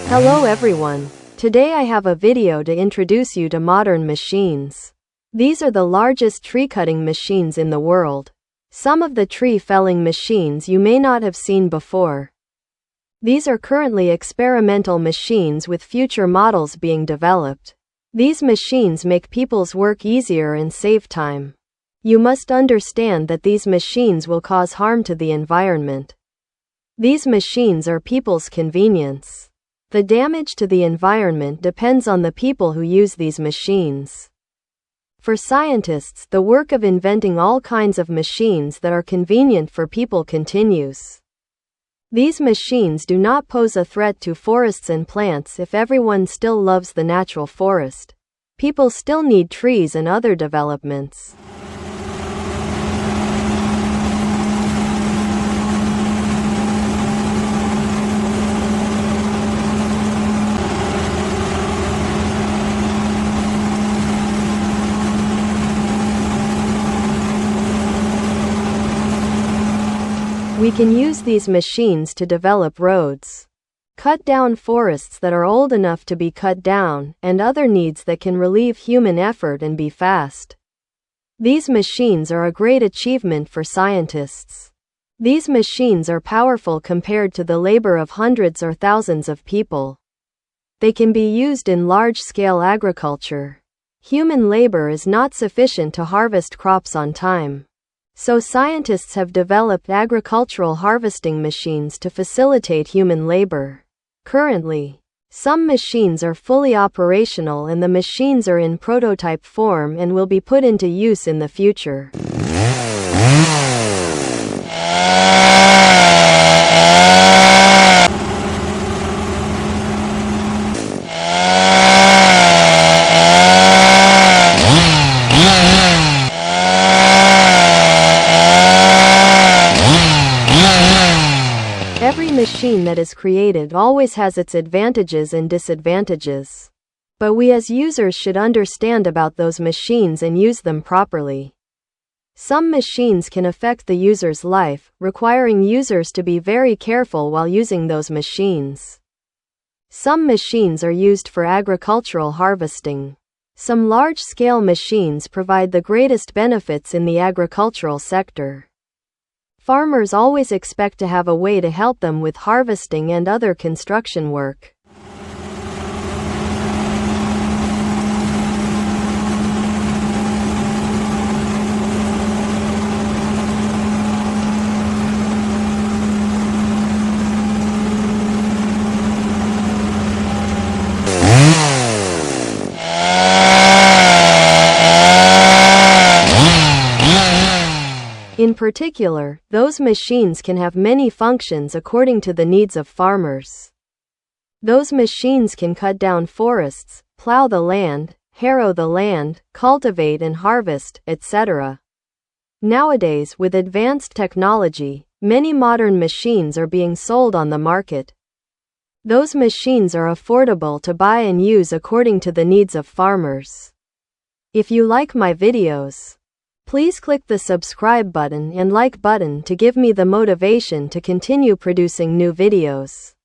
Hello everyone. Today I have a video to introduce you to modern machines. These are the largest tree cutting machines in the world. Some of the tree felling machines you may not have seen before. These are currently experimental machines with future models being developed. These machines make people's work easier and save time. You must understand that these machines will cause harm to the environment. These machines are people's convenience. The damage to the environment depends on the people who use these machines. For scientists, the work of inventing all kinds of machines that are convenient for people continues. These machines do not pose a threat to forests and plants if everyone still loves the natural forest. People still need trees and other developments. We can use these machines to develop roads, cut down forests that are old enough to be cut down, and other needs that can relieve human effort and be fast. These machines are a great achievement for scientists. These machines are powerful compared to the labor of hundreds or thousands of people. They can be used in large-scale agriculture. Human labor is not sufficient to harvest crops on time. So scientists have developed agricultural harvesting machines to facilitate human labor. Currently, some machines are fully operational and the machines are in prototype form and will be put into use in the future. Every machine that is created always has its advantages and disadvantages. But we as users should understand about those machines and use them properly. Some machines can affect the user's life, requiring users to be very careful while using those machines. Some machines are used for agricultural harvesting. Some large-scale machines provide the greatest benefits in the agricultural sector. Farmers always expect to have a way to help them with harvesting and other construction work. In particular, those machines can have many functions according to the needs of farmers. Those machines can cut down forests, plow the land, harrow the land, cultivate and harvest, etc. Nowadays, with advanced technology, many modern machines are being sold on the market. Those machines are affordable to buy and use according to the needs of farmers. If you like my videos, please click the subscribe button and like button to give me the motivation to continue producing new videos.